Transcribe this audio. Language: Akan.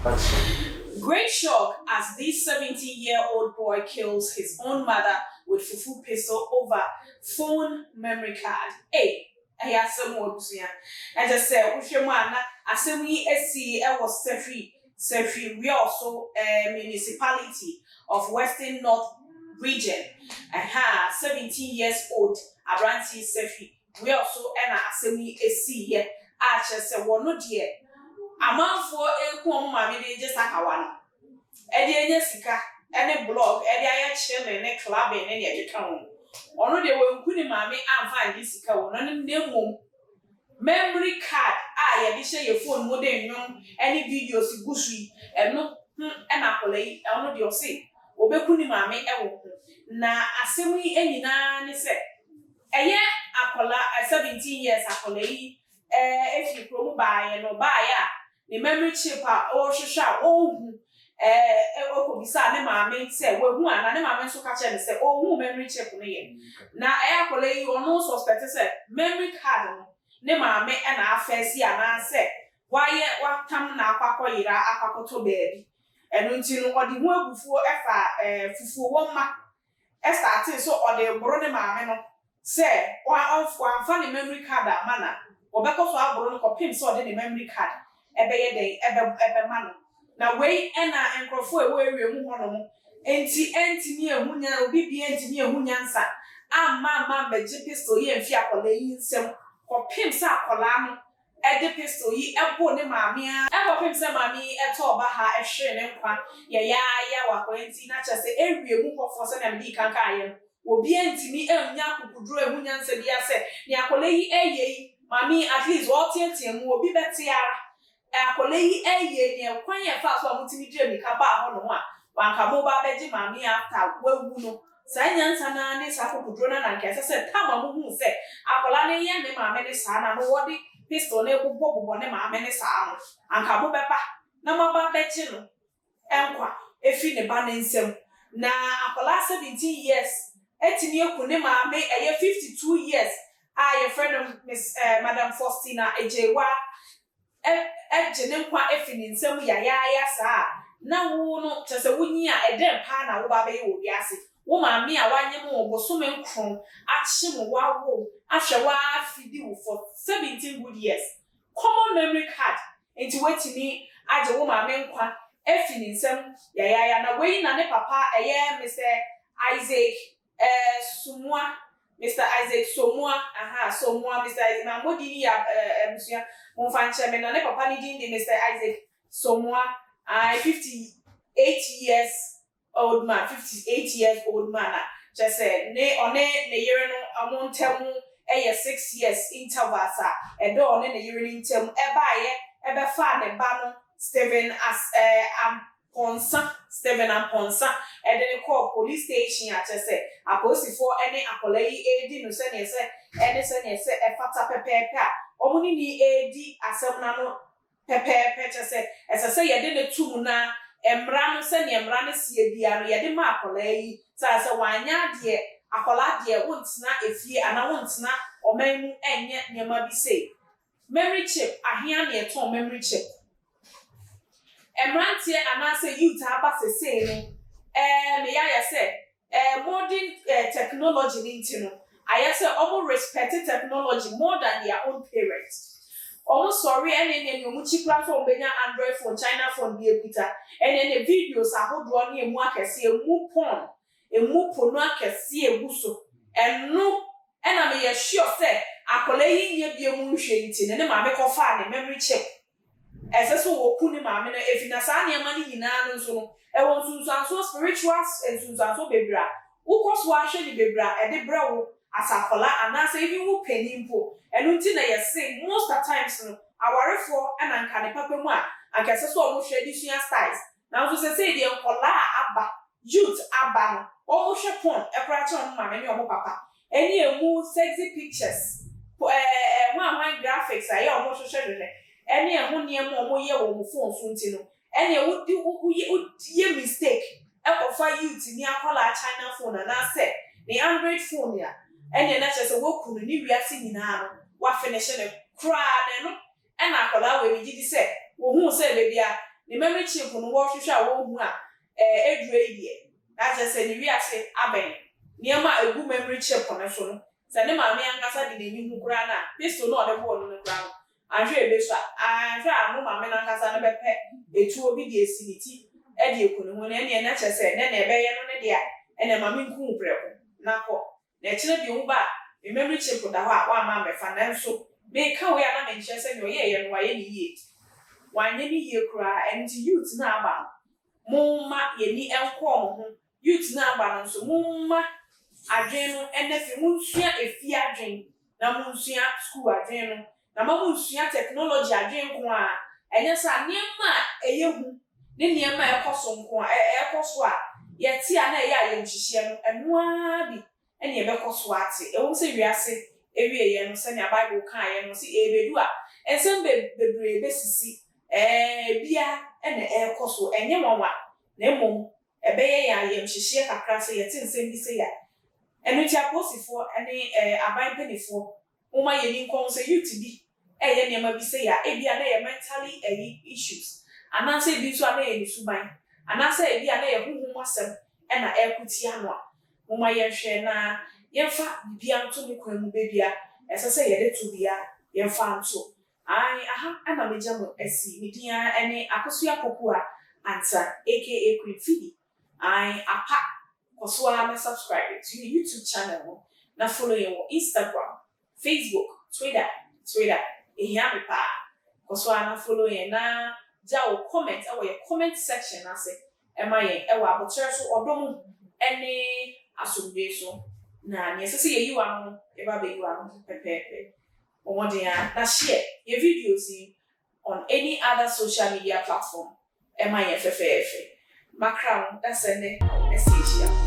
Great shock as this 17-year-old boy kills his own mother with fufu pistol over phone memory card. Hey, I have some more. As I said, Ushemana, Assembly SC was Sefi, we also a municipality of Western North region. 17 years old, Abranti Sefi. We also an Assembly SC here. Archer said, one no dear. A man for a home, mammy, just like a one. Eddie Jessica, any blog, Eddie chairman, a club in any account. Or they were putting mammy and find this account, and then memory card. I share your phone more than young, any videos, gushy, and no, and apple, I know you'll see. Obekuni mammy, na assembly any nanny said. A year, Apola, 17 years, Apollo, if you promo buy and no buy, the memory chip or shall own. Bisa ne maame say we hu ana ne maame so ka che ne say oh hu memory chip no ye na akole yi ono suspect say memory card no ne maame na afesi ana say waye watam na akwakoyira akwakoto beebi eno nti no odi hu agufuo efa fufuo woma start so odi bro ne maame no say wa anfa ne memory card amana obekọ so abro no kopim so odi ne memory card ebeye den ebe mano na wei ena enkrofo ewe mu hono mo enti ni ehunya obi bi enti ni ehunya nsa amma beje pistol ye mfi akola yi nsem kopim sa akola no ede pistol yi ebo ne maame a kopim sa maame eto ba ha ehwe ne nkwa ya wa enti na chese ewie mu kofo se na mdi kanka aye obi enti ni ehunya kukuduro ehunya nsa bia se ni akola yi eye maame at least what tie mu obi betiara akole yi eye ne kwan ye fa so amutimi dre mi ka ba ho no a wanka mo ba beji maami after wawu no sanya nsa na ne sa kokudro na nke se tama mo hu se akola ne ye ne maame ne sa na no wodi pistol ne bobo ne maame ne sa no anka mo beba na mo ba beji no enkwa efi ne ba ne nsem na akola 17 years etimi eku ne maame eye 52 years your friend Miss Madam Faustina Ejewa Jenenkwa efini nsem ya saa na wo no chese wunyi a edem pa na wo ba be wo wiase wo maami a wanye mo bosome nkron ahye mo wawo ahwe wa afidi wo for 17 good years common memory card enti wetini age wo maami nkwa efini nsem ya na we na ne papa eye Mr. Isaac Sumwa Mr. Isaac Somua, Somua, Mr. Isaac Mamodi ya Monsieur Monfanche me na ne papa ni din Mr. Isaac Somua, 58 years old man, 58 years old man. Just say ne one ne yere no amontemu 6 years interval sa do one ne yere ni ntemu eba fa ne ba no Stephen as Stephen Amponsa and then call police station at say a police for any acolay AD no send say any send say a fata pepepa omuni ni AD asemna pepe say as I say you did two na emra no send emra no sie bia no ye de ma acolay say wanya de akola de wontina efie ana wontina omanmu enye nyema bi say memory chip ahia na eton memory chip Emrantie anase youth aba sese no me ya say modern technology nintino I say almost respect technology more than their own parents almost sorry any omu chi platform benya Android phone China phone bi ekuta the videos ahodo na emu akese emu porn emu pono akese eguso eno na me ya sure say akola yi nye bi emu hwe ntine ne ma me kofa ne memory chip Eseso woku ni maame no efina saa ne ma ni nyina no nso no won sunsanso spirituals and sunsanso bebra ukoso ahwe ni bebra de bra wo asakola anase even wo penimpo eno nti na yese most of times no awarefo na nka ne papa mu a anka eseso o mo hwe additional styles na nso se de nkola aba youth aba no o mo hwe pon ekra che o maame ne o mo papa eni emu sexy pictures one graphics aye o mo hwe any ehun niam omo ye wo phone so ntino any ye mistake for youth ni akola China phone na say the Android phone ya any na chese wo kunu ni wiase nyina no wa finish ne kra ne no na akola we bi di say wo hu say baby a the memory chip no wo hwehwe a wo hu a edure die na je se ni wi ase aben niema egu memory chip no so no se ne maame ankasa de ni hu kura na pistol no de bo no kura no ahwe ebeso ahwe a mo maame ankasa no bepe etu obi de esiniti e de ekunu ho na ne na che se ne na ebeye no ne de a ene maame nku preko na ko na kire bi hu ba memory chip da ho a wa ma be fa na nso me ka we ana me nche se no ye no wa ye ni ye wanye ni ye kura and youth na aba mumma ye ni enko ho youth na aba no so mumma adwen no enefi munsua efi adwen na munsua school adwen no na munsua technology adwen ko a enye sa niema eye hu ne niema ekoso nko a ekoso a ye ti a na ye aye nhihye no enoa bi ene ye bekoso ate e wo se wiase ewie ye no se ne bible kan ye no se ebedu a ensem bebre besisi bia ene ekoso enye monwa na emom ebeye ya ye nhihye kakra se ye tinsem bi se ya enu ti aposifo ene aban penifo uma ye ni nkon se youth bi eye niema bi se ya ebia na ye mentally issues anase bi so na ye nisuban anase ebia na ye huhum asem ena ekuti ano a uma ye hwe na ye fa bibia nto ne kwan mu bebia esese ye de to bia ye fa nto aha ana mejamo esi midia ene akosua popua ansa aka Queen Phoebe apa kosua na subscribe to your YouTube channel na follow your Instagram, Facebook, Twitter ehia me pa kosua na follow ye na jawo comment your comment section na se ema ye ewa abotre so odom ene asomdwe so na ne sese ye yiwa no e ba be yiwa no pepepe na share your videos on any other social media platform. Am I FFF? Macron, that's a message here.